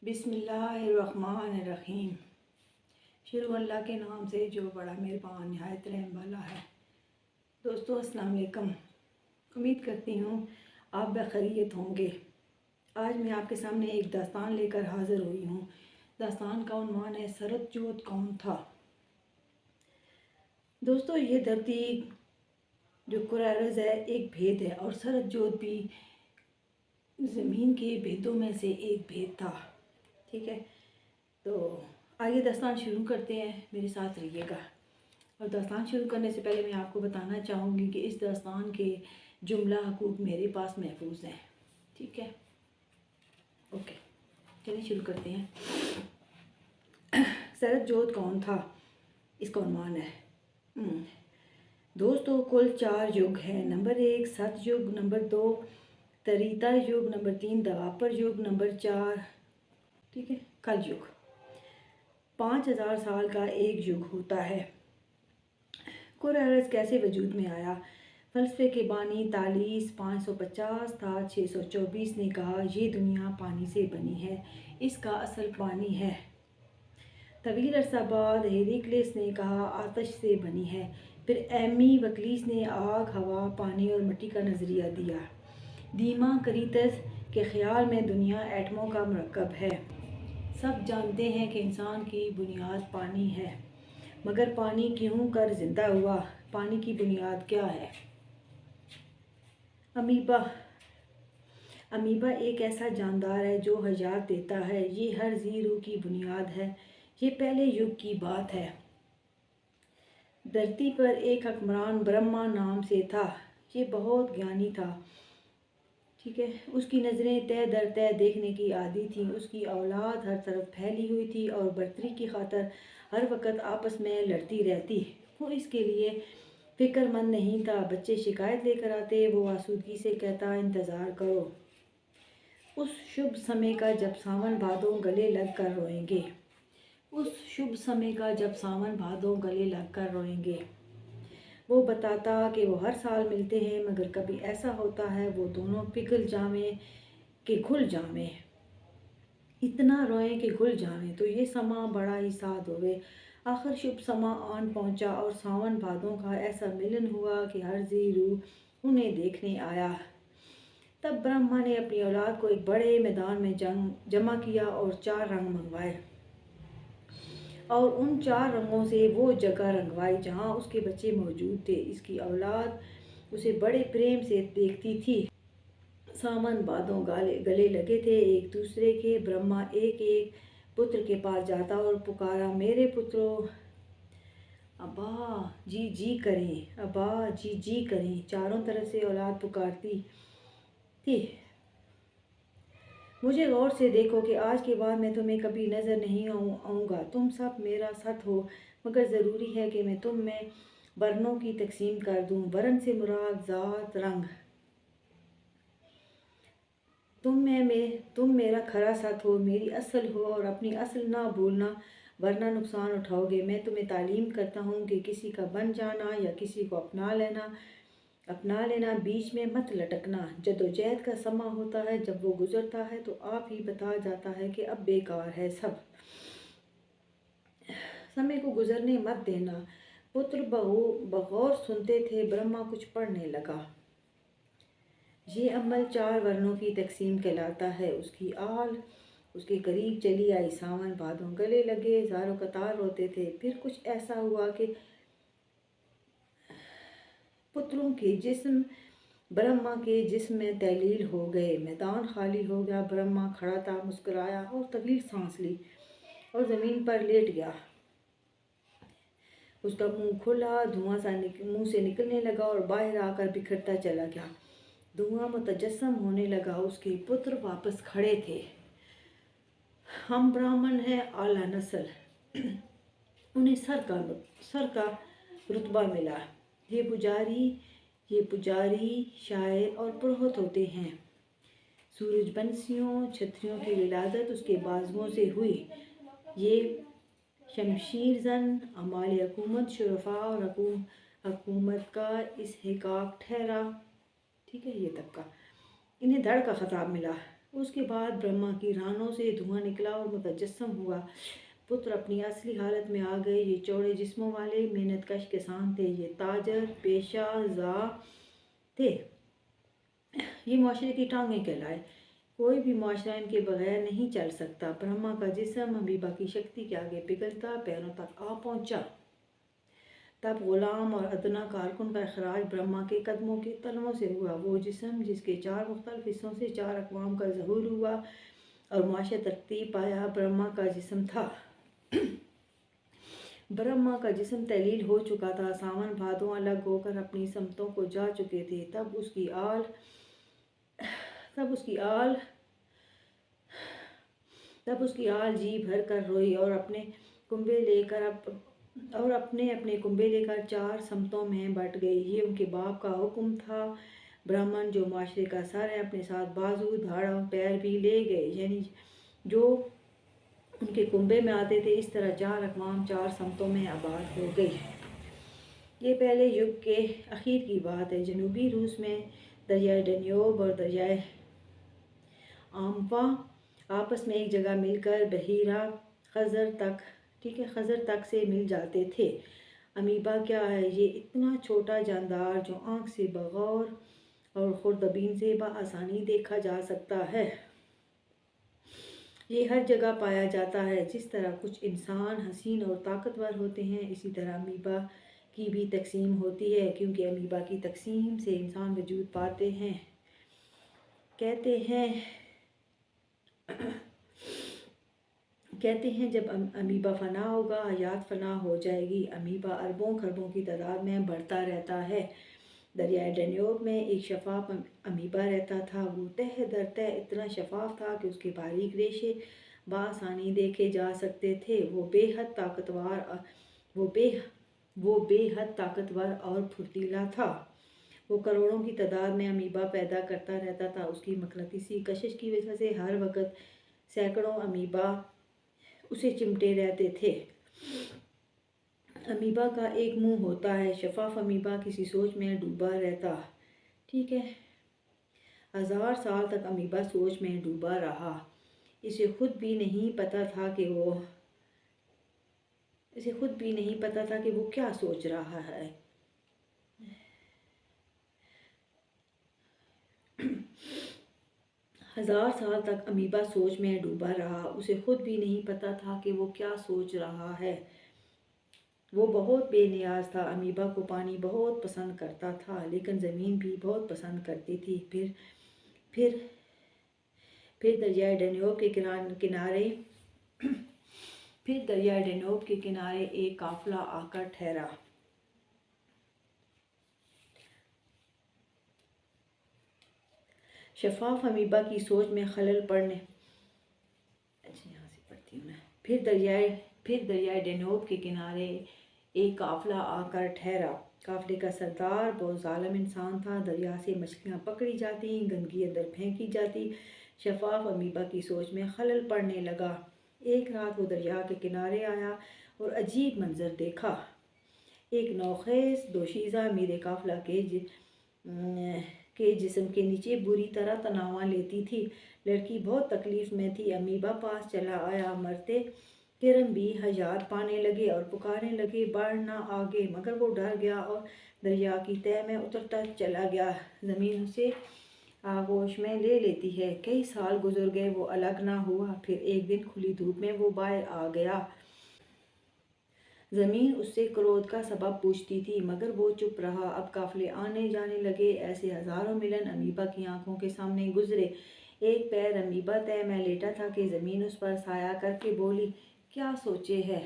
बिस्मिल्लाहिर्रहमानिर्रहीम। शुरू अल्लाह के नाम से जो बड़ा मेहरबान निहायत रहम वाला है। दोस्तों अस्सलाम वालेकुम। उम्मीद करती हूँ आप बखैरियत होंगे। आज मैं आपके सामने एक दास्तान लेकर हाज़िर हुई हूँ। दास्तान का उन्वान है सरद जोत कौन था। दोस्तों ये धरती जो कुर्रा अर्ज़ है एक भेद है और सरद जोत भी ज़मीन के भेदों में से एक भेद था। ठीक है, तो आइए दास्तान शुरू करते हैं, मेरे साथ रहिएगा। और दास्तान शुरू करने से पहले मैं आपको बताना चाहूँगी कि इस दास्तान के जुमला हकूक़ मेरे पास महफूज हैं। ठीक है, ओके, चलिए शुरू करते हैं। सरद जोत कौन था, इसका उन्वान है। दोस्तों कुल 4 युग हैं। नंबर 1 सतयुग, नंबर 2 त्रेता युग, नंबर 3 द्वापर युग, नंबर 4 ठीक है कल युग। 5000 साल का एक युग होता है। कुर्रा अर्ज़ कैसे वजूद में आया। फ़लसफ़े के बानी तालीस 550 था 624 ने कहा ये दुनिया पानी से बनी है, इसका असल पानी है। तवील अरसा बाद हेराक्लिस ने कहा आतश से बनी है। फिर एमी वक्लीस ने आग, हवा, पानी और मिट्टी का नज़रिया दिया। दीमाक्रिटस के ख़्याल में दुनिया एटमों का मरकब है। सब जानते हैं कि इंसान की बुनियाद पानी है, मगर पानी क्यों कर ज़िंदा हुआ, पानी की बुनियाद क्या है। अमीबा एक ऐसा जानदार है जो हयात देता है। ये हर जी रूह की बुनियाद है। ये पहले युग की बात है। धरती पर एक हुक्मरान ब्रह्मा नाम से था। ये बहुत ज्ञानी था। ठीक है, उसकी नज़रें तय दर तय देखने की आदी थी। उसकी औलाद हर तरफ फैली हुई थी और बर्तरी की खातर हर वक्त आपस में लड़ती रहती। वो इसके लिए फ़िक्रमंद नहीं था। बच्चे शिकायत लेकर आते, वो आसूदगी से कहता इंतज़ार करो उस शुभ समय का जब सावन भादों गले लग कर रोएंगे। उस शुभ समय का जब सावन भादों गले लग कर रोएंगे। वो बताता कि वो हर साल मिलते हैं, मगर कभी ऐसा होता है वो दोनों पिघल जावें कि घुल जावें, इतना रोएं कि घुल जावें। तो ये समा बड़ा ही साद होवे। आखिर शुभ समा आन पहुंचा और सावन भादों का ऐसा मिलन हुआ कि हर जी रूह उन्हें देखने आया। तब ब्रह्मा ने अपनी औलाद को एक बड़े मैदान में जमा किया और 4 रंग मंगवाए और उन 4 रंगों से वो जगह रंगवाई जहाँ उसके बच्चे मौजूद थे। इसकी औलाद उसे बड़े प्रेम से देखती थी। सावन भादों गले लगे थे एक दूसरे के। ब्रह्मा एक एक पुत्र के पास जाता और पुकारा मेरे पुत्रों, अब्बा जी जी करें, अब्बा जी जी करें। चारों तरफ से औलाद पुकारती थी मुझे गौर से देखो कि आज के बाद मैं तुम्हें कभी नज़र नहीं आऊँगा। तुम सब मेरा साथ हो, मगर ज़रूरी है कि मैं तुम में वर्णों की तकसीम कर दूँ। वर्ण से मुराद ज़ात रंग। तुम मेरा खरा साथ हो, मेरी असल हो और अपनी असल ना भूलना, वरना नुकसान उठाओगे। मैं तुम्हें तालीम करता हूँ कि किसी का बन जाना या किसी को अपना लेना, बीच में मत लटकना। जद्दोजहद का समा होता है, जब वो गुजरता है तो आप ही बता जाता है कि अब बेकार है सब। समय को गुजरने मत देना। पुत्र बगौर सुनते थे। ब्रह्मा कुछ पढ़ने लगा। ये अमल 4 वर्णों की तकसीम कहलाता है। उसकी आल उसके करीब चली आई। सावन भादों गले लगे, ज़ारो कतार रोते थे। फिर कुछ ऐसा हुआ कि पुत्रों के जिस्म ब्रह्मा के जिस्म में तहलील हो गए। मैदान खाली हो गया। ब्रह्मा खड़ा था, मुस्कुराया और तवील सांस ली और ज़मीन पर लेट गया। उसका मुंह खुला, धुआं सा मुंह से निकलने लगा और बाहर आकर बिखरता चला गया। धुआं मुतजस्सम होने लगा। उसके पुत्र वापस खड़े थे। हम ब्राह्मण हैं, आला नस्ल। उन्हें सर का रुतबा मिला। ये पुजारी शायर और पुरोहित होते हैं। सूरजवंशियों क्षत्रियों की विलादत उसके बाजुओं से हुई। ये शमशीर जन अमाली हुकूमत शुरफा और हुकूमत का इसहिकाक ठहरा। ठीक है, ये तबका इन्हें धड़ का खिताब मिला। उसके बाद ब्रह्मा की रानों से धुआं निकला और मुतजस्सम हुआ। पुत्र अपनी असली हालत में आ गए। ये चौड़े जिस्मों वाले मेहनतकश किसान थे। ये ताजर पेशा जा थे। ये मुआशरे की टांगें कहलाए। कोई भी मुआशरा इनके बगैर नहीं चल सकता। ब्रह्मा का जिस्म अमीबा की शक्ति के आगे पिघलता पैरों तक आ पहुंचा। तब गुलाम और अदना कारकुन का अखराज ब्रह्मा के कदमों के तलवों से हुआ। वो जिस्म जिसके 4 मुख्तलिफ हिस्सों से 4 अक़वाम का ज़हूर हुआ और मुआशे तरतीब पाया, ब्रह्मा का जिस्म था। ब्रह्मा का जिस्म तहलील हो चुका था। सावन भादों अलग होकर अपनी समतों को जा चुके थे। तब उसकी आल जी भर कर रोई और अपने अपने कुंबे लेकर 4 समतों में बट गई। ये उनके बाप का हुक्म था। ब्राह्मण जो माशरे का सर है अपने साथ बाजू धाड़ और पैर भी ले गए, यानी जो उनके कुंबे में आते थे। इस तरह 4 अक़वाम 4 समतों में आबाद हो गई। ये पहले युग के आखिर की बात है। जनूबी रूस में दरियाए डन्यूब और दरियाए आम्वा आपस में एक जगह मिलकर बहीरा खज़र तक से मिल जाते थे। अमीबा क्या है? ये इतना छोटा जानदार जो आँख से बगौर और खुर्दबीन से बआसानी देखा जा सकता है। ये हर जगह पाया जाता है। जिस तरह कुछ इंसान हसीन और ताकतवर होते हैं, इसी तरह अमीबा की भी तकसीम होती है, क्योंकि अमीबा की तकसीम से इंसान वजूद पाते हैं। कहते हैं जब अमीबा फ़ना होगा, हयात फ़ना हो जाएगी। अमीबा अरबों खरबों की तादाद में बढ़ता रहता है। दरियाए डन्यूब में एक शफाफ अमीबा रहता था। वो तह दर तह इतना शफाफ था कि उसके बारीक रेशे बआसानी देखे जा सकते थे। वो बेहद ताकतवर और फुर्तीला था। वो करोड़ों की तादाद में अमीबा पैदा करता रहता था। उसकी मकनातीसी कशिश की वजह से हर वक्त सैकड़ों अमीबा उसे चिमटे रहते थे। अमीबा का एक मुंह होता है। शफाफ अमीबा किसी सोच में डूबा रहता। ठीक है, 1000 साल तक अमीबा सोच में डूबा रहा। इसे खुद भी नहीं पता था कि वो क्या सोच रहा है। हजार साल तक अमीबा सोच में डूबा रहा। उसे खुद भी नहीं पता था कि वो क्या सोच रहा है। वो बहुत बेनियाज था। अमीबा को पानी बहुत पसंद करता था, लेकिन ज़मीन भी बहुत पसंद करती थी। फिर दरियाए डन्यूब के किनारे एक काफिला आकर ठहरा। शफाफ अमीबा की सोच में खलल पड़ने यहाँ से पढ़ती हूँ मैं। फिर दरियाए डन्यूब के किनारे एक काफिला आकर ठहरा। काफिले का सरदार बहुत जालिम इंसान था। दरिया से मछलियाँ पकड़ी जाती, गंदगी अंदर फेंकी जाती। शफाफ अमीबा की सोच में खलल पड़ने लगा। एक रात वो दरिया के किनारे आया और अजीब मंजर देखा। एक नौखेज़ दोशीज़ा मेरे काफिला के जिस्म के नीचे बुरी तरह तनावा लेती थी। लड़की बहुत तकलीफ में थी। अमीबा पास चला आया। मरते किरम भी हयात पाने लगे और पुकारने लगे, बढ़ना आगे, मगर वो डर गया और दरिया की तह में उतरता चला गया। ज़मीन उसे आगोश में ले लेती है। कई साल गुजर गए, वो अलग ना हुआ। फिर एक दिन खुली धूप में वो बाहर आ गया। ज़मीन उससे क्रोध का सबब पूछती थी, मगर वो चुप रहा। अब काफिले आने जाने लगे। ऐसे हज़ारों मिलन अमीबा की आंखों के सामने गुजरे। एक पैर अमीबा तय में लेटा था कि ज़मीन उस पर साया करके बोली, क्या सोचे है?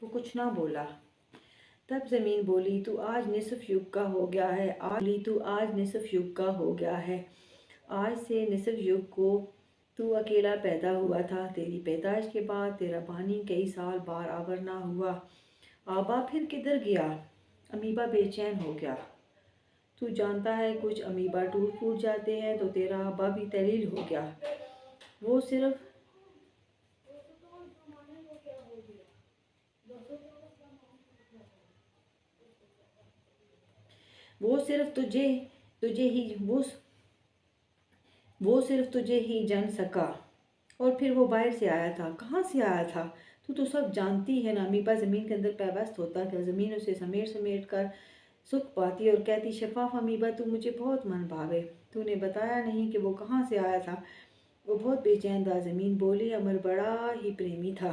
वो कुछ ना बोला। तब ज़मीन बोली, तू आज निसफ युग का हो गया है। आज से निसफ युग को तू अकेला पैदा हुआ था। तेरी पैदाइश के बाद तेरा बानी कई साल बार आवर ना हुआ। आबा फिर किधर गया? अमीबा बेचैन हो गया। तू जानता है, कुछ अमीबा टूट फूट जाते हैं तो तेरा आबा भी तहलील हो गया। वो सिर्फ तुझे ही वो सिर्फ तुझे ही जान सका। और फिर वो बाहर से आया था। कहाँ से आया था? तू तो सब जानती है ना। अमीबा ज़मीन के अंदर पैबस्त होता गया। ज़मीन उसे समेट समेट कर सुख पाती और कहती, शफाफ अमीबा, तू मुझे बहुत मन भावे। तूने बताया नहीं कि वो कहाँ से आया था। वो बहुत बेचैन था। ज़मीन बोली, अमर बड़ा ही प्रेमी था।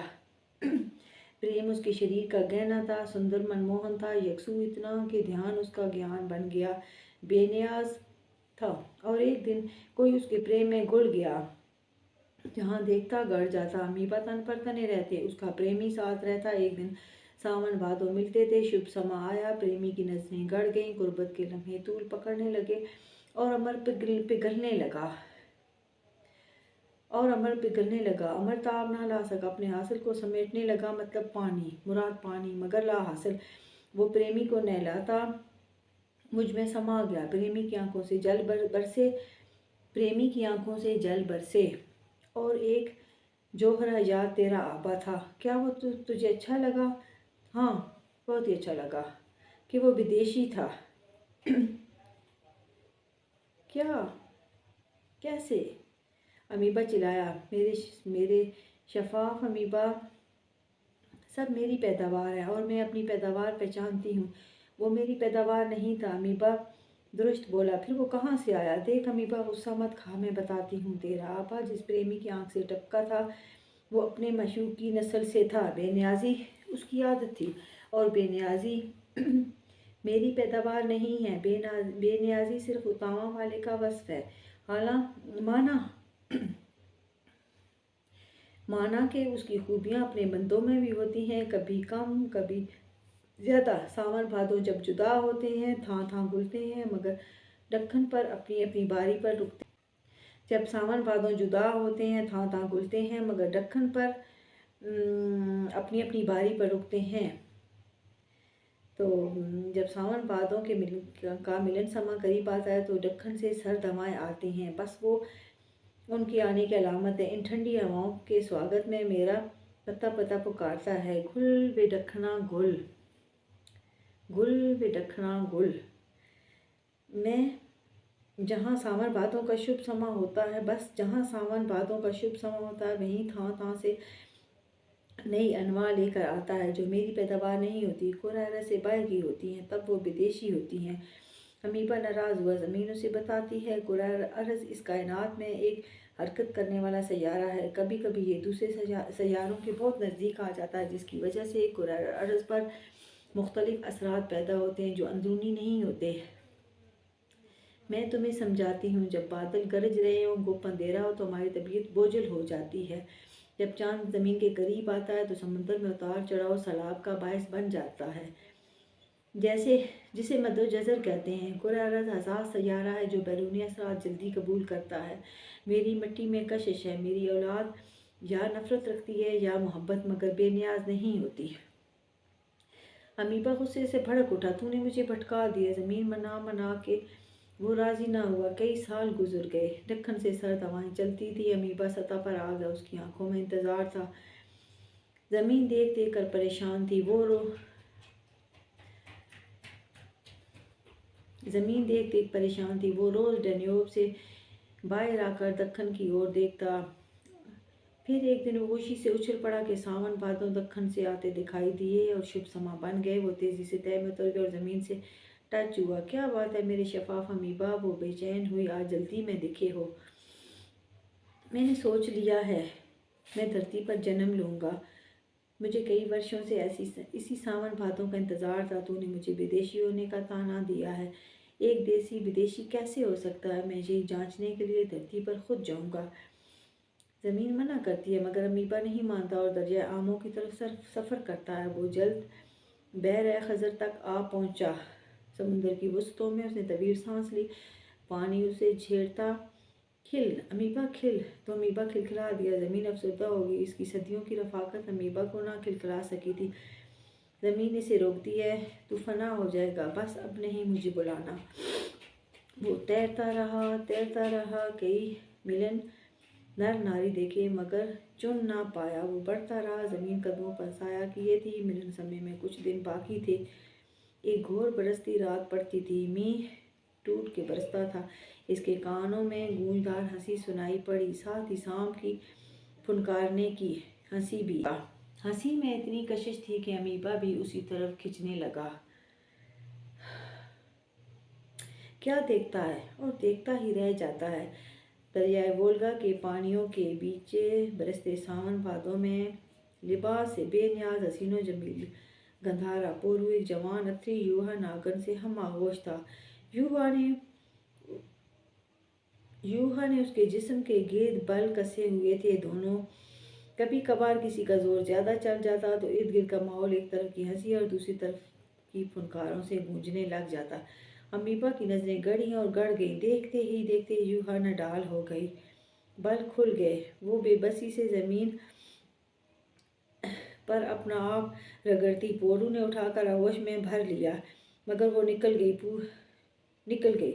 प्रेम उसके शरीर का गहना था, सुंदर मनमोहन था, यकसू इतना कि ध्यान उसका ज्ञान बन गया, बेनियाज था। और एक दिन कोई उसके प्रेम में घुल गया, जहाँ देखता गड़ जाता। अमीबा तन पर तने रहते, उसका प्रेमी साथ रहता। एक दिन सावन भादों मिलते थे। शुभ समा आया, प्रेमी की नजरें गड़ गईं, गुर्बत के लम्हे तूल पकड़ने लगे और अमर पिघलने लगा। अमर ताब ना ला सका, अपने हासिल को समेटने लगा। मतलब पानी, मुराद पानी, मगर ला हासिल। वो प्रेमी को नहलाता मुझ में समा गया। प्रेमी की आंखों से जल बरसे और एक जोहरा याद तेरा आबा था। क्या वो तुझे अच्छा लगा? हाँ, बहुत ही अच्छा लगा। कि वो विदेशी था। क्या? कैसे? अमीबा चिल्लाया। मेरे मेरे शफाफ अमीबा, सब मेरी पैदावार है और मैं अपनी पैदावार पहचानती हूँ। वो मेरी पैदावार नहीं था। अमीबा दुरुस्त बोला। फिर वो कहाँ से आया? देख अमीबा, गुस्सा मत खा, मैं बताती हूँ। तेरा आपा जिस प्रेमी की आंख से टपका था, वो अपने मशूक की नस्ल से था। बेनियाजी उसकी आदत थी और बेनियाजी मेरी पैदावार नहीं है। बेनियाजी सिर्फ उतामा वाले का वस्फ है। हालांकि माना कि उसकी खूबियाँ अपने बंदों में भी होती हैं, कभी कम कभी ज़्यादा। सावन भादों जब जुदा होते हैं, थां घुलते हैं, मगर दक्कन पर अपनी अपनी बारी पर रुकते। जब सावन भादों जुदा होते हैं, थां घुलते हैं, मगर दक्कन पर अपनी अपनी बारी पर रुकते हैं। तो जब सावन भादों के मिलन समा करीब आता है, तो दक्कन से सर्द हवाएं आती हैं। बस वो उनके आने की अलामत है। इन ठंडी हवाओं के स्वागत में मेरा पत्ता पत्ता पुकारता है, घुल वे दखना घुल, घुल वे दखना घुल। मैं जहाँ सावन भादों का शुभ समा होता है, बस जहाँ सावन भादों का शुभ समा होता है, वहीं थां से नई अनवा लेकर आता है, जो मेरी पैदावार नहीं होती, कुरैरा से बाहर की होती हैं। तब वो विदेशी होती हैं। अमीबा नाराज़ हुआ। ज़मीन उसे बताती है, कुरैरा अर्ज़ इस कायनात में एक हरकत करने वाला सैयारा है। कभी कभी ये दूसरे सैयारों के बहुत नज़दीक आ जाता है, जिसकी वजह से कुरैरा अर्ज़ पर मुख्तलिफ असरात पैदा होते हैं जो अंदरूनी नहीं होते। मैं तुम्हें समझाती हूँ, जब बादल गरज रहे हों, गुप अंधेरा हो, तो हमारी तबीयत बोझल हो जाती है। जब चांद ज़मीन के करीब आता है, तो समंदर में उतार चढ़ाव सैलाब का बायस बन जाता है, जिसे मद्दोजज़र कहते हैं। कुरैरा हसास सैयारा है जो बैरूनी असरात जल्दी कबूल करता है। मेरी मिट्टी में कशिश है। मेरी औलाद या नफरत रखती है या मोहब्बत, मगर बेनियाज नहीं होती। अमीबा गुस्से से भड़क उठा। तूने मुझे भटका दिया। ज़मीन मना मना के वो राजी ना हुआ। कई साल गुजर गए। दक्कन से सर्द हवाएं चलती थी। अमीबा सतह पर आ गया। उसकी आंखों में इंतजार था। ज़मीन देख देख कर परेशान थी। वो रोज़ डैन्यूब से बाहर आकर दक्कन की ओर देखता। फिर एक दिन वो खुशी से उछल पड़ा कि सावन भादों दक्कन से आते दिखाई दिए और शुभ समा बन गए। वो तेज़ी से तह में उतर गया और ज़मीन से टच हुआ। क्या बात है मेरे शफाफ अमीबा, वो बेचैन हुई, आज जल्दी में दिखे हो। मैंने सोच लिया है, मैं धरती पर जन्म लूँगा। मुझे कई वर्षों से इसी सावन भादों का इंतज़ार था। तूने मुझे विदेशी होने का ताना दिया है। एक देसी विदेशी कैसे हो सकता है? मैं यही जांचने के लिए धरती पर खुद जाऊँगा। ज़मीन मना करती है, मगर अमीबा नहीं मानता और दरिया आमों की तरफ सफ़र करता है। वो जल्द बहर खज़र तक आ पहुँचा। समुंदर की वसतों में उसने तवील सांस ली। पानी उसे झेरता। खिल अमीबा खिल। तो अमीबा खिलखिला दिया। ज़मीन अफसरदा होगी। इसकी सदियों की रफ़ाकत अमीबा को ना खिलखिला सकी थी। ज़मीन इसे रोकती है, तू फना हो जाएगा, बस अब नहीं मुझे बुलाना। वो तैरता रहा। कई मिलन नर नारी देखे, मगर चुन ना पाया। वो बढ़ता रहा। ज़मीन कदमों पर साया किए थी। मिलन समय में कुछ दिन बाकी थे। एक घोर बरसती रात पड़ती थी। मींह टूट के बरसता था। इसके कानों में गूंजदार हंसी सुनाई पड़ी, साथ ही सांप की फुनकारने की हंसी भी। हंसी में इतनी कशिश थी कि अमीबा भी उसी तरफ खिंचने लगा। क्या देखता है और देखता ही रह जाता है। दरियाए वोल्गा के पानियों के बीच बरसते सावन भादों में लिबास से बेनियाज हसीनो जमील गंधारा पोरू एक जवान अथरी यूहा नागन से हम आगोश था। यूहा ने उसके जिस्म के गिर्द बल कसे हुए थे। दोनों कभी कभार किसी का जोर ज्यादा चढ़ जाता तो इर्द गिर्द का माहौल एक तरफ की हंसी और दूसरी तरफ की फुनकारों से गूंजने लग जाता। अमीबा की नजरें गड़ी और गड़ गईं। देखते ही देखते यूहा नडाल हो गई, बल खुल गए। वो बेबसी से जमीन पर अपना आप रगड़ती पोरू ने उठाकर आगोश में भर लिया, मगर वो निकल गई।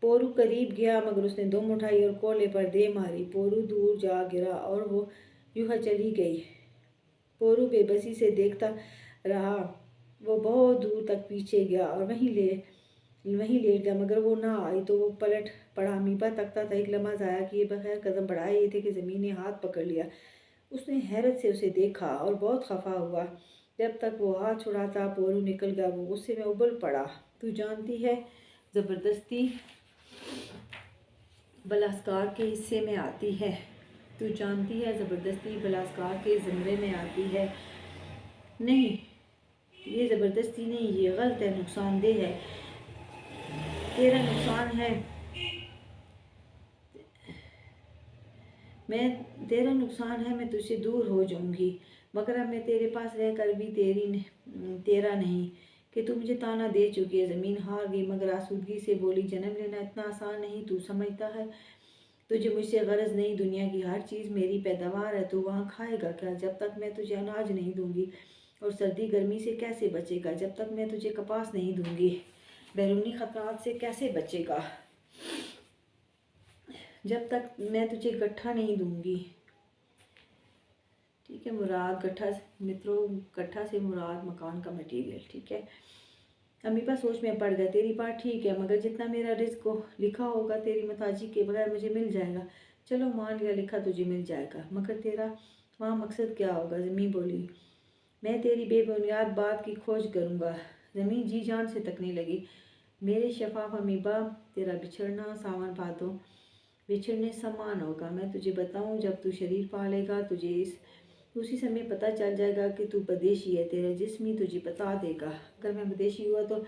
पोरू करीब गया मगर उसने दुम उठाई और कोले पर दे मारी। पोरू दूर जा गिरा और वो यूहा चली गई। पोरू बेबसी से देखता रहा। वो बहुत दूर तक पीछे गया और वहीं लेट गया, मगर वो ना आई तो वो पलट पड़ा। अमीबा तकता था। एक लम्हा ज़ाया किए बगैर कदम बढ़ाए ये थे कि ज़मीन ने हाथ पकड़ लिया। उसने हैरत से उसे देखा और बहुत खफा हुआ। जब तक वो हाथ छुड़ाता पोरू निकल गया। वो गुस्से में उबल पड़ा। तू जानती है ज़बरदस्ती बलात्कार के हिस्से में आती है। तू जानती है ज़बरदस्ती बलात्कार के ज़मरे में आती है। नहीं, ये ज़बरदस्ती नहीं, ये गलत है, नुकसानदेह है। तेरा नुकसान है, मैं तुझसे दूर हो जाऊंगी, मगर अब मैं तेरे पास रहकर भी तेरा नहीं कि तू मुझे ताना दे चुकी है। ज़मीन हार गई मगर आसूदगी से बोली, जन्म लेना इतना आसान नहीं, तू समझता है। तुझे मुझसे गरज नहीं, दुनिया की हर चीज़ मेरी पैदावार है। तू वहाँ खाएगा क्या जब तक मैं तुझे अनाज नहीं दूंगी? और सर्दी गर्मी से कैसे बचेगा जब तक मैं तुझे कपास नहीं दूंगी? बैरूनी खतरात से कैसे बचेगा जब तक मैं तुझे गट्ठा नहीं दूंगी? ठीक है, मुराद गट्ठा, मित्रों गट्ठा से मुराद मकान का मटेरियल। ठीक है, अमीबा सोच में पड़ गया। तेरी बात ठीक है, मगर जितना मेरा रिस्क को लिखा होगा तेरी मताजी के बगैर मुझे मिल जाएगा। चलो मान लिया लिखा तुझे मिल जाएगा, मगर तेरा वहाँ मकसद क्या होगा? ज़मीन बोली, मैं तेरी बेबुनियाद बात की खोज करूँगा। ज़मीन जी जान से तकने लगी। मेरे शफाफ अमीबा, तेरा बिछड़ना सावन भादों बिछड़ने समान होगा। मैं तुझे बताऊं, जब तू शरीर पालेगा तुझे उसी समय पता चल जाएगा कि तू बदेशी है। तेरा जिस्म ही तुझे बता देगा। अगर मैं बदेशी हुआ तो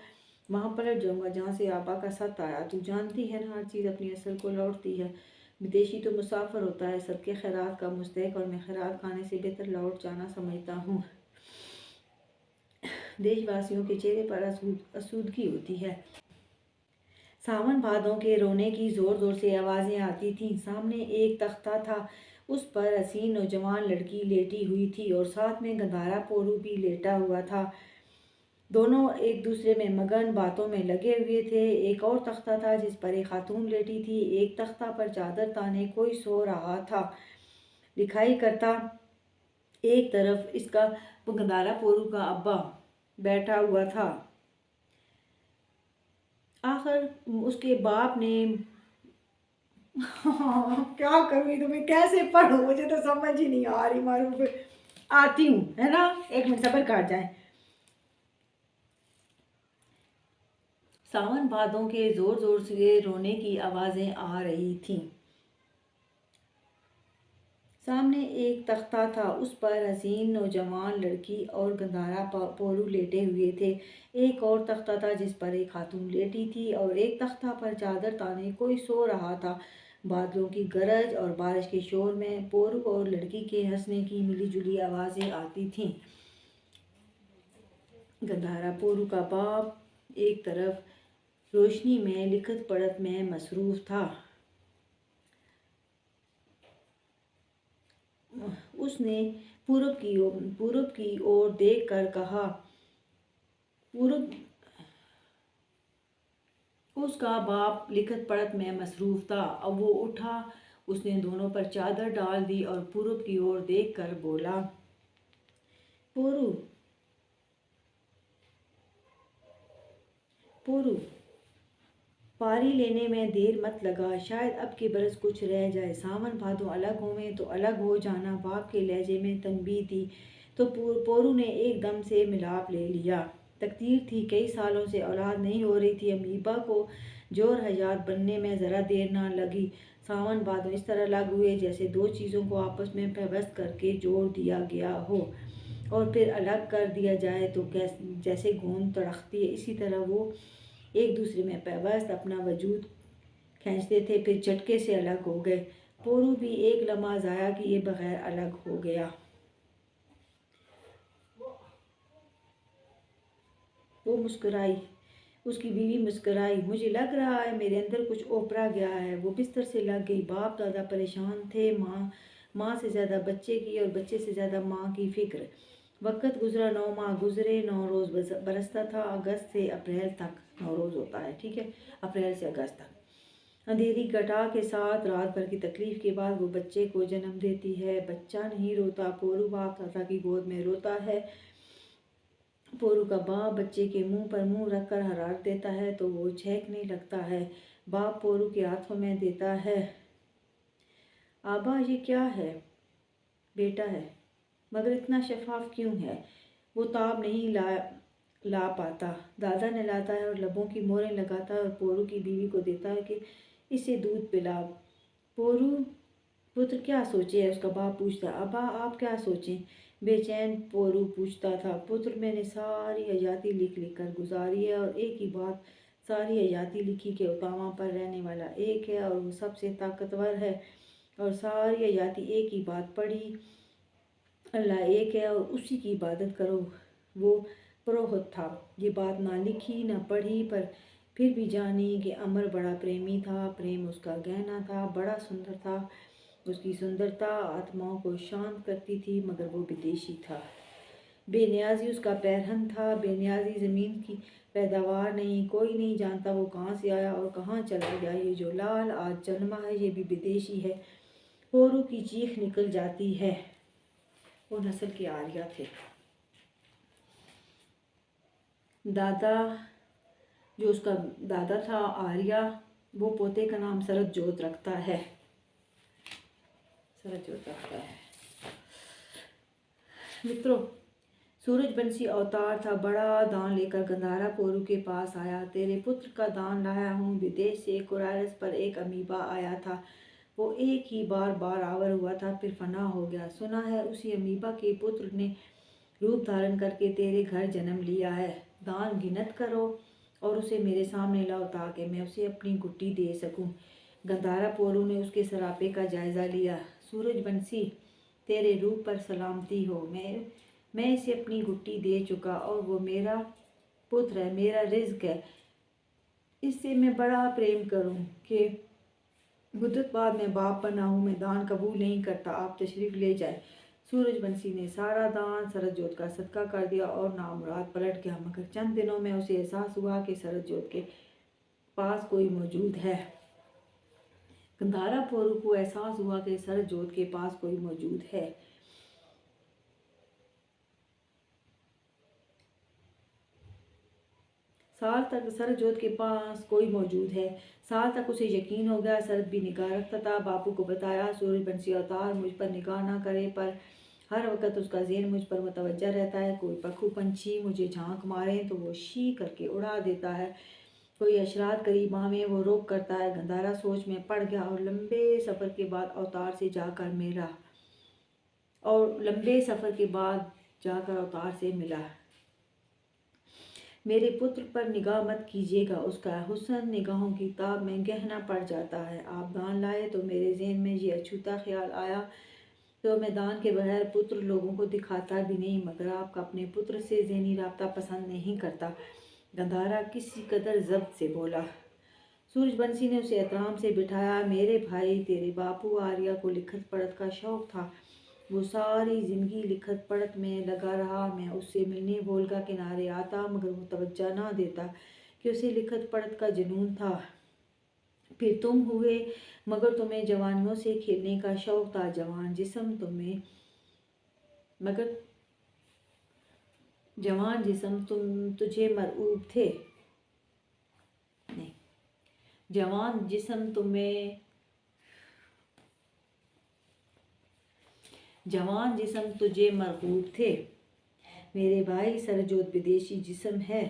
वहाँ पलट जाऊँगा जहाँ से आबा का सत आया। तू जानती है ना, हर चीज़ अपनी असल को लौटती है। विदेशी तो मुसाफिर होता है, सबके खैरात का मुस्तहक, और मैं खैरात खाने से बेहतर लौट जाना समझता हूँ। देशवासियों के चेहरे पर आसूदगी होती है। सावन भादों के रोने की जोर जोर से आवाज़ें आती थीं। सामने एक तख्ता था, उस पर हसीन नौजवान लड़की लेटी हुई थी और साथ में गंधारा पोरू भी लेटा हुआ था। दोनों एक दूसरे में मगन बातों में लगे हुए थे। एक और तख्ता था जिस पर एक खातून लेटी थी। एक तख्ता पर चादर ताने कोई सो रहा था, लिखाई करता। एक तरफ इसका गंधारा पोरू का अब्बा बैठा हुआ था। आखिर उसके बाप ने क्या करूँ, तो मैं कैसे पढ़ूँ, मुझे तो समझ ही नहीं आ रही। मारूफ आती हूँ, है ना, एक मिनट सब्र काट जाए। सावन भादों के जोर जोर से रोने की आवाज़ें आ रही थीं। सामने एक तख्ता था, उस पर हसीन नौजवान लड़की और गंधारा पोरू लेटे हुए थे। एक और तख्ता था जिस पर एक खातून लेटी थी और एक तख्ता पर चादर ताने कोई सो रहा था। बादलों की गरज और बारिश के शोर में पोरू और लड़की के हंसने की मिलीजुली आवाज़ें आती थीं। गंधारा पोरू का बाप एक तरफ रोशनी में लिखत पढ़त में मसरूफ़ था। उसने पूरब की ओर देखकर कहा, उसका बाप लिखत पढ़त में मसरूफ़ था। अब वो उठा, उसने दोनों पर चादर डाल दी और पूरब की ओर देखकर बोला, पोरू पोरू पारी लेने में देर मत लगा, शायद अब के बरस कुछ रह जाए। सावन भादों अलग होवें तो अलग हो जाना, बाप के लहजे में तनबीह दी तो पोरू ने एकदम से मिलाप ले लिया। तकदीर थी, कई सालों से औलाद नहीं हो रही थी। अमीबा को जोर हयात बनने में ज़रा देर ना लगी। सावन भादों इस तरह लग हुए जैसे दो चीज़ों को आपस में पेवस्त करके जोड़ दिया गया हो और फिर अलग कर दिया जाए तो जैसे गोंद तड़कती है, इसी तरह वो एक दूसरे में पेवस्त अपना वजूद खींचते थे, फिर झटके से अलग हो गए। पोरू भी एक लम्हा ज़ाया किए बगैर अलग हो गया। वो मुस्कुराई, उसकी बीवी मुस्कुराई। मुझे लग रहा है मेरे अंदर कुछ ओपरा गया है। वो बिस्तर से लग गई। बाप दादा परेशान थे, माँ से ज़्यादा बच्चे की और बच्चे से ज़्यादा माँ की फिक्र। वक्त गुजरा, 9 माह गुजरे, 9 रोज़ बरसता था। अगस्त से अप्रैल तक 9 रोज़ होता है, ठीक है, अप्रैल से अगस्त तक। अंधेरी घटा के साथ रात भर की तकलीफ के बाद वो बच्चे को जन्म देती है। बच्चा नहीं रोता, पोरू बाप दादा की गोद में रोता है। पोरू का बाप बच्चे के मुंह पर मुंह रखकर हरारत देता है तो वो छेंकने लगता है। बाप पोरू के हाथों में देता है। आबा ये क्या है? बेटा है, मगर इतना शफाफ क्यों है? वो ताब नहीं ला पाता। दादा नहलाता है और लबों की मोहरें लगाता है और पोरू की बीवी को देता है कि इसे दूध पिला। पोरू पुत्र क्या सोचे है, उसका बाप पूछता। अबा आप क्या सोचें? बेचैन पोरू पूछता था। पुत्र, मैंने सारी हयाती लिख लिख कर गुजारी है और एक ही बात सारी हयाती लिखी कि उतामा पर रहने वाला एक है और वो सबसे ताकतवर है। और सारी हयाती एक ही बात पढ़ी, अल्लाह एक है और उसी की इबादत करो। वो पुरोहित था। ये बात ना लिखी ना पढ़ी पर फिर भी जानी कि अमर बड़ा प्रेमी था। प्रेम उसका गहना था, बड़ा सुंदर था। उसकी सुंदरता आत्माओं को शांत करती थी, मगर वो विदेशी था। बेनियाजी उसका पैरहन था। बेनियाजी ज़मीन की पैदावार नहीं। कोई नहीं जानता वो कहाँ से आया और कहाँ चला गया। ये जो लाल आज जन्मा है ये भी विदेशी है। पोरू की चीख निकल जाती है। वो नस्ल के आर्या थे। दादा, जो उसका दादा था आर्या, वो पोते का नाम सरदजोत रखता है। सरदजोत रखता है। मित्रों, सूरजबंशी अवतार था। बड़ा दान लेकर गंधारा पोरू के पास आया। तेरे पुत्र का दान लाया हूँ। विदेश से कोरारस पर एक अमीबा आया था। वो एक ही बार आवर हुआ था, फिर फना हो गया। सुना है उसी अमीबा के पुत्र ने रूप धारण करके तेरे घर जन्म लिया है। दान गिनत करो और उसे मेरे सामने लाओ ताकि मैं उसे अपनी गुट्टी दे सकूं। गंधारा पोरू ने उसके सरापे का जायज़ा लिया। सूरजबंशी, तेरे रूप पर सलामती हो। मैं इसे अपनी गुट्टी दे चुका और वो मेरा पुत्र है, मेरा रिज्क है। इससे मैं बड़ा प्रेम करूं कि मुद्दत बाद मैं बाप बना हूँ। मैं दान कबूल नहीं करता, आप तशरीफ़ ले जाए। सूरजबंशी ने सारा दान सरदजोत का सदका कर दिया और नामुराद पलट गया। मगर चंद दिनों में उसे एहसास हुआ कि सरदजोत के पास कोई मौजूद है। गंधारा पोरू को एहसास हुआ कि सरदजोत के पास कोई मौजूद है। साल तक सरदजोत के पास कोई मौजूद है। साल तक उसे यकीन हो गया। सरद भी निगाह रखता था। बापू को बताया सूरजबंशी अवतार मुझ पर निगाह ना करे, पर हर वक्त उसका ज़हन मुझ पर मुतवज्जा रहता है। कोई पखू पंछी मुझे झांक मारे तो वो शी करके उड़ा देता है। कोई अशरात करीब आवे वो रोक करता है। गंधारा सोच में पड़ गया और लंबे सफ़र के बाद अवतार से मिला। मेरे पुत्र पर निगाह मत कीजिएगा, उसका हुस्न निगाहों की ताब में गहना पड़ जाता है। आप दान लाए तो मेरे ज़हन में ये अछूता ख्याल आया तो मैं दान के बगैर पुत्र लोगों को दिखाता भी नहीं, मगर आपका अपने पुत्र से ज़हनी राब्ता पसंद नहीं करता। गंधारा किसी कदर ज़ब्त से बोला। सूरजबंशी ने उसे एहतराम से बिठाया। मेरे भाई, तेरे बापू आर्या को लिखत पढ़त का शौक़ था। वो सारी ज़िंदगी लिखत पढ़त में लगा रहा। मैं उससे मिलने वोल्गा किनारे आता, मगर वो तवज्जो ना देता कि उसे लिखत पढ़त का जुनून था। फिर तुम हुए, मगर तुम्हें जवानियों से खेलने का शौक़ था। जवान जिस्म तुझे मरऊब थे। नहीं, जवान जिस्म तुझे मरगूब थे, मेरे भाई सरजोद विदेशी जिस्म है।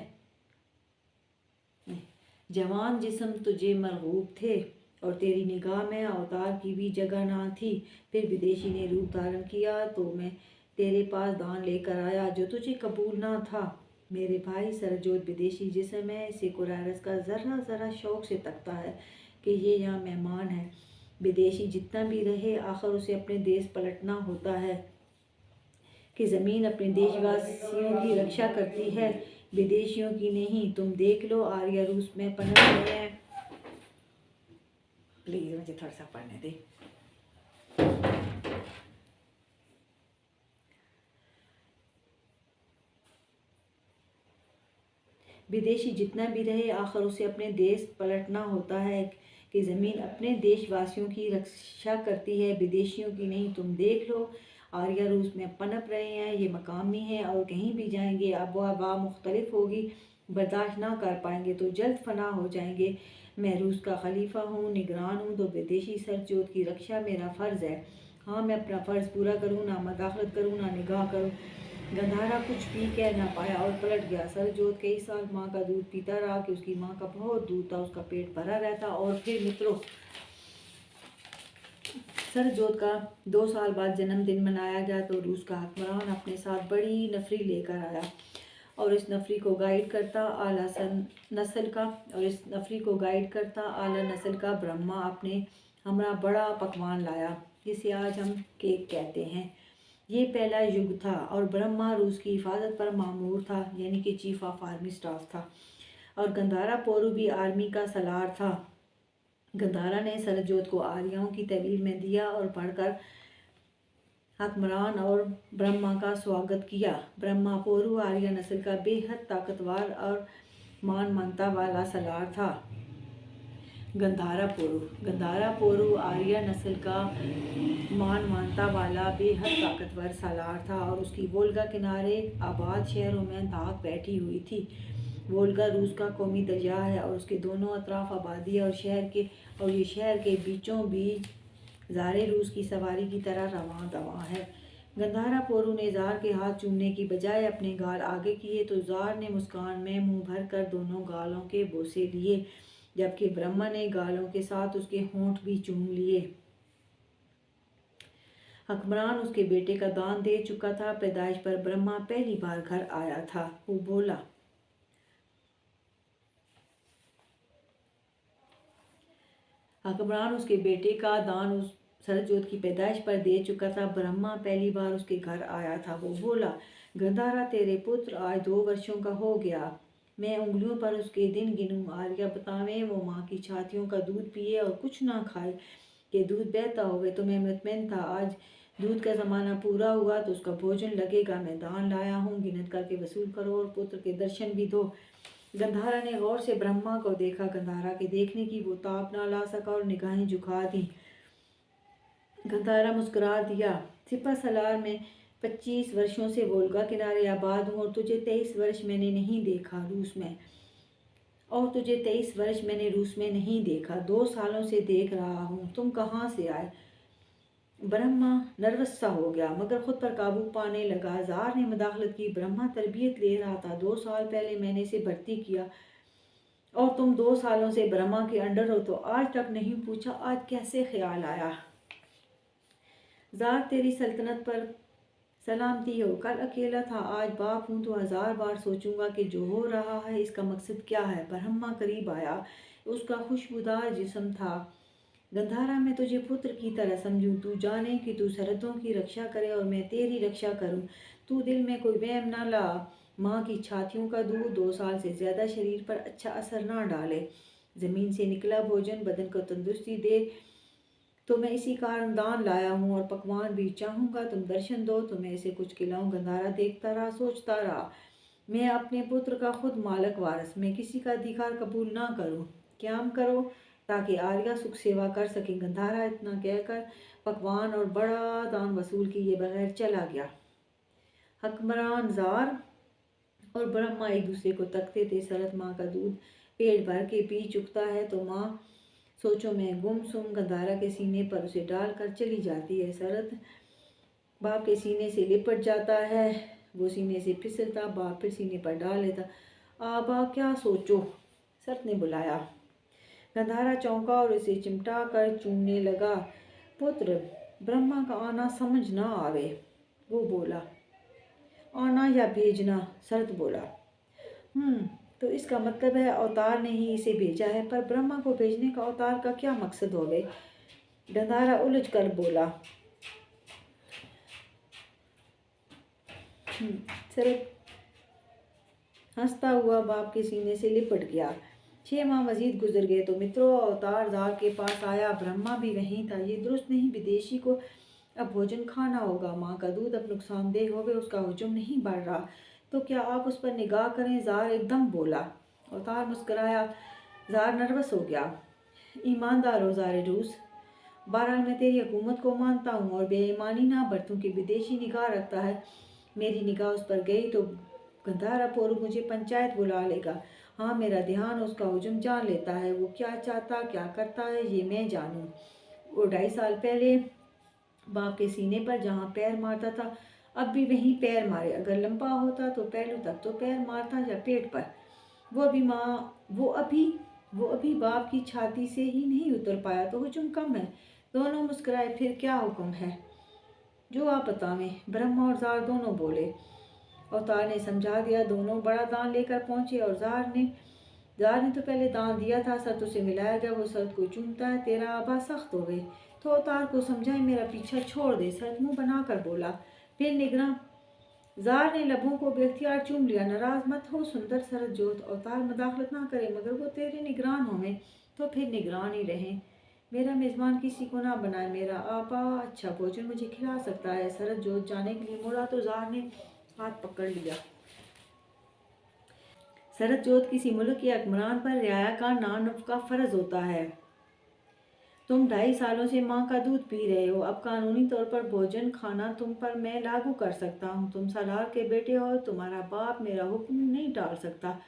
जवान जिस्म तुझे मरगूब थे और तेरी निगाह में अवतार की भी जगह ना थी। फिर विदेशी ने रूप धारण किया तो मैं तेरे पास दान लेकर आया जो तुझे कबूल ना था। मेरे भाई सरजोद विदेशी जिस्म है, इसे कुरैरस का ज़रा ज़रा शौक से तकता है कि ये यहाँ मेहमान है। विदेशी जितना भी रहे आखिर उसे अपने देश पलटना होता है कि ज़मीन अपने देशवासियों की रक्षा करती है, विदेशियों की नहीं। तुम देख लो आर्या रूस में पनप रहे हैं। प्लीज़ मुझे थोड़ा सा पढ़ने दे। विदेशी जितना भी रहे आखिर उसे अपने देश पलटना होता है कि ज़मीन अपने देशवासियों की रक्षा करती है, विदेशियों की नहीं। तुम देख लो आर्या रूस में पनप रहे हैं, ये मकामी हैं और कहीं भी जाएंगे आबो हवा मुख्तलिफ होगी, बर्दाश्त ना कर पाएंगे तो जल्द फना हो जाएंगे। मैं रूस का खलीफा हूँ, निगरान हूँ, तो विदेशी सरजोत की रक्षा मेरा फ़र्ज़ है। हाँ, मैं अपना फ़र्ज़ पूरा करूँ, ना मदाखलत करूँ ना निगाह करूँ। गंधारा कुछ भी कह ना पाया और पलट गया। सरजोत कई साल माँ का दूध पीता रहा कि उसकी माँ का बहुत दूध था, उसका पेट भरा रहता। और फिर मित्रों, सरजोत का 2 साल बाद जन्मदिन मनाया गया तो रूस का हुक्मरान अपने साथ बड़ी नफरी लेकर आया और इस नफरी को गाइड करता आला नस्ल का ब्रह्मा अपने हमरा बड़ा पकवान लाया जिसे आज हम केक कहते हैं। ये पहला युग था और ब्रह्मा रूस की हिफाजत पर मामूर था, यानी कि चीफ ऑफ आर्मी स्टाफ था। और गंधारा पोरू भी आर्मी का सलार था। गंधारा ने सरजोत को आर्यों की तहवील में दिया और पढ़कर हुक्मरान और ब्रह्मा का स्वागत किया। ब्रह्मा पोरू आर्य नस्ल का बेहद ताकतवर और मान मानता वाला सलार था। गंधारा पोरू आर्य नस्ल का मान मानता वाला बेहद ताकतवर सालार था और उसकी वोल्गा किनारे आबाद शहरों में धाक बैठी हुई थी। वोल्गा रूस का कौमी दरिया है और उसके दोनों अतराफ आबादी है और ये शहर के बीचों बीच ज़ारे रूस की सवारी की तरह रवां दवां है। गंधारा पोरू ने ज़ार के हाथ चूमने की बजाय अपने गाल आगे किए तो ज़ार ने मुस्कान में मुंह भर कर दोनों गालों के बोसे लिए, जबकि ब्रह्मा ने गालों के साथ उसके होंठ भी चूम लिए। हुक्मरान उसके बेटे का दान दे चुका था। पैदाइश पर ब्रह्मा पहली बार घर आया था। वो बोला, हुक्मरान उसके बेटे का दान उस सरजोत की पैदाइश पर दे चुका था। ब्रह्मा पहली बार उसके घर आया था। वो बोला, गंधारा तेरे पुत्र आज 2 वर्षों का हो गया। मैं उंगलियों पर उसके दिन गिनूं। आर्या बतावे वो माँ की छातियों का दूध पिए और कुछ ना खाए कि दूध बहता होवे तो मैं मुतमईन था। आज दूध का ज़माना पूरा हुआ तो उसका भोजन लगेगा। मैं दान लाया हूँ, गिनत करके वसूल करो और पुत्र के दर्शन भी दो। गंधारा ने गौर से ब्रह्मा को देखा। गंधारा के देखने की वो ताब ना ला सका और निगाहें झुका दी। गंधारा मुस्कुरा दिया, सिपा सलार में 25 वर्षों से वोल्गा किनारे आबाद हूँ और तुझे 23 वर्ष मैंने नहीं देखा रूस में नहीं देखा। 2 सालों से देख रहा हूँ। तुम कहाँ से आए? ब्रह्मा नर्वस सा हो गया मगर खुद पर काबू पाने लगा। ज़ार ने मदाखलत की, ब्रह्मा तरबियत ले रहा था। 2 साल पहले मैंने इसे भर्ती किया और तुम 2 सालों से ब्रह्मा के अंडर हो तो आज तक नहीं पूछा, आज कैसे ख्याल आया? ज़ार तेरी सल्तनत पर सलामती हो। कल अकेला था, आज बाप हूँ तो 1000 बार सोचूंगा कि जो हो रहा है इसका मकसद क्या है। ब्रह्मा करीब आया, उसका खुशबूदार जिस्म था। गंधारा मैं तुझे पुत्र की तरह समझूं। तू जाने कि तू सरहदों की रक्षा करे और मैं तेरी रक्षा करूं। तू दिल में कोई वहम ना ला। माँ की छातियों का दूध 2 साल से ज़्यादा शरीर पर अच्छा असर ना डाले। ज़मीन से निकला भोजन बदन को तंदुरुस्ती दे तो मैं इसी कारण दान लाया हूँ और पकवान भी चाहूँगा। तुम दर्शन दो तो मैं इसे कुछ खिलाऊँ। गंधारा देखता रहा, सोचता रहा, मैं अपने पुत्र का खुद मालक वारिस, मैं किसी का अधिकार कबूल ना करूँ। क्याम करो ताकि आर्या सुख सेवा कर सके। गंधारा इतना कहकर पकवान और बड़ा दान वसूल किए बगैर चला गया। हुक्मरान ज़ार और ब्रह्मा एक दूसरे को तकते थे। सरहद माँ का दूध पेट भर के पी चुकता है तो माँ सोचो में गुमसुम गंधारा के सीने पर उसे डालकर चली जाती है। शरद बाप के सीने से लिपट जाता है, वो सीने से फिसलता, बाप फिर सीने पर डाल लेता। आबा क्या सोचो, शरद ने बुलाया। गंधारा चौंका और उसे चिमटा कर चूमने लगा। पुत्र, ब्रह्मा का आना समझ ना आवे, वो बोला। आना या भेजना, शरद बोला। तो इसका मतलब है अवतार ने ही इसे भेजा है, पर ब्रह्मा को भेजने का अवतार का क्या मकसद होवे? गंधारा उलझ कर बोला। शरद हंसता हुआ बाप के सीने से लिपट गया। 6 माह मजीद गुजर गए तो मित्रों अवतार जार के पास आया। ब्रह्मा भी वहीं था। ये दुरुस्त नहीं, विदेशी को अब भोजन खाना होगा। माँ का दूध अब नुकसानदेह हो गया, उसका हुजूम नहीं बढ़ रहा, तो क्या आप उस पर निगाह करें? जार एकदम बोला। अवतार मुस्कुराया। जार नर्वस हो गया। ईमानदार हो जार रूस, बहरहाल मैं तेरी हुकूमत को मानता हूँ और बेईमानी ना बरतूं कि विदेशी निगाह रखता है। मेरी निगाह उस पर गई तो गंधारा पोरू मुझे पंचायत बुला लेगा। हाँ, मेरा ध्यान उसका हुजूम जान लेता है। वो क्या चाहता, क्या करता है, ये मैं जानूं। वो 2.5 साल पहले बाप के सीने पर जहाँ पैर मारता था, अब भी वहीं पैर मारे। अगर लंबा होता तो पहलू तक तो पैर मारता या पेट पर। वो अभी बाप की छाती से ही नहीं उतर पाया तो हुजूम कम है। दोनों मुस्कुराए। फिर क्या हुक्म है? जो आप बतावें, ब्रह्मा और जार दोनों बोले। अवतार ने समझा दिया। दोनों बड़ा दान लेकर पहुंचे और जार ने तो पहले दान दिया था। शर्त उसे मिलाया गया। वो शर्त को चूमता है। तेरा आबा सख्त हो गए तो अवतार को समझाए मेरा पीछा छोड़ दे। शर्त मुंह बनाकर बोला। फिर निगरान जार ने लबों को बेख्तियार चूम लिया। नाराज मत हो सुंदर शरद जोत, अवतार मदाखलत ना करे, मगर वो तेरे निगरान होवे तो फिर निगरान ही रहे। मेरा मेजबान किसी को ना बनाए। मेरा आबा अच्छा भोजन मुझे खिला सकता है। शरद जोत जाने के लिए मुड़ा तो जार ने हाथ पकड़ लिया। शरद जोत किसी मुल्क के हुक्मरान पर रियाया का नानुफ का फर्ज होता है। तुम 2.5 सालों से माँ का दूध पी रहे हो। अब कानूनी तौर पर भोजन खाना तुम पर मैं लागू कर सकता हूँ। तुम सालार के बेटे हो, तुम्हारा बाप मेरा हुक्म नहीं टाल सकता।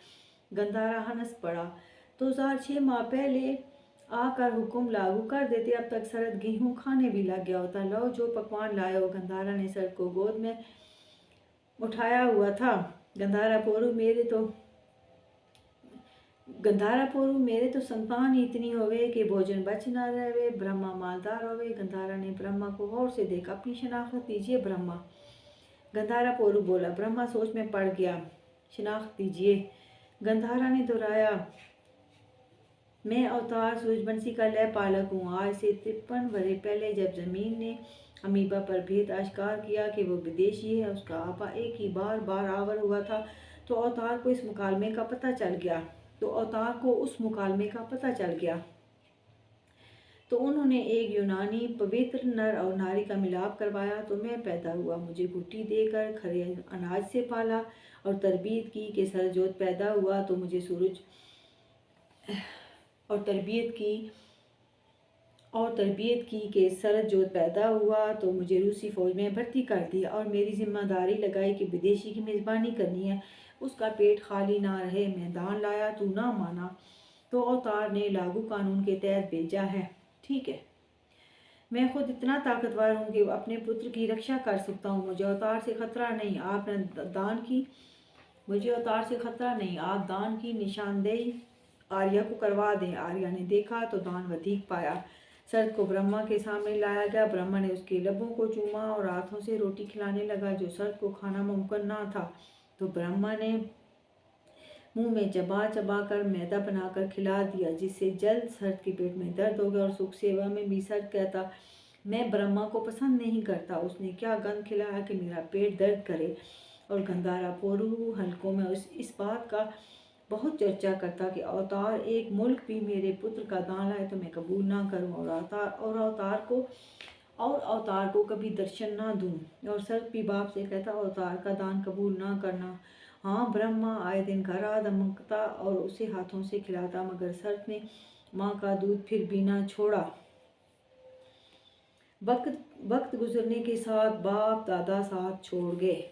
गंधारा हंस पड़ा। तो जार 6 माह पहले आकर हुक्म लागू कर देते, अब तक शरद गेहूं खाने भी लग गया होता। लो जो पकवान लाए हो। गंधारा ने शरद को गोद में उठाया हुआ था। गंधारा पोरू मेरे तो संतान ही इतनी होवे कि भोजन बच न रहे। ब्रह्मा मालदार होवे। गंधारा ने ब्रह्मा को गौर से देखा। अपनी शनाख्त दीजिए ब्रह्मा। गंधारा पोरू बोला। ब्रह्मा सोच में पड़ गया। शनाख्त दीजिए, गंधारा ने दोहराया। मैं अवतार सूरजवंशी का लय पालक हूँ। आज से 53 वर्ष पहले जब जमीन ने अमीबा पर भेद आश्कार किया कि वो विदेशी है, उसका आपा एक ही बार आवर हुआ था, तो अवतार को उस मुकालमे का पता चल गया। तो उन्होंने एक यूनानी पवित्र नर और नारी का मिलाप करवाया तो मैं पैदा हुआ। मुझे घुट्टी देकर खरे अनाज से पाला और तरबियत की कि सरजोत पैदा हुआ तो मुझे रूसी फौज में भर्ती कर दिया और मेरी जिम्मेदारी लगाई कि विदेशी की मेज़बानी करनी है, उसका पेट खाली ना रहे। मैं दान लाया, तू ना माना, तो अवतार ने लागू कानून के तहत भेजा है। ठीक है, मैं खुद इतना ताकतवर हूँ कि अपने पुत्र की रक्षा कर सकता हूँ। मुझे अवतार से खतरा नहीं। आप दान की निशानदेही आर्या को करवा दें। आर्या ने देखा तो दान वधीक पाया। शरद को ब्रह्मा के सामने लाया गया। ब्रह्मा ने उसके लबों को चूमा और हाथों से रोटी खिलाने लगा जो शरद को खाना मुमकिन ना था। तो ब्रह्मा ने मुंह में चबा चबा कर मैदा बनाकर खिला दिया, जिससे जल्द शरद के पेट में दर्द हो गया और सुख सेवा में भी शरद कहता, मैं ब्रह्मा को पसंद नहीं करता। उसने क्या गंध खिलाया कि मेरा पेट दर्द करे। और गंधारा पोरू हलकों में इस बात का बहुत चर्चा करता कि अवतार एक मुल्क भी मेरे पुत्र का दान लाए तो मैं कबूल ना करूं और अवतार को कभी दर्शन ना दूं। और शरद भी बाप से कहता, अवतार का दान कबूल ना करना। हाँ, ब्रह्मा आए दिन घर आ धमकता और उसे हाथों से खिलाता, मगर शरद ने माँ का दूध फिर भी ना छोड़ा। वक्त गुजरने के साथ बाप दादा साथ छोड़ गए।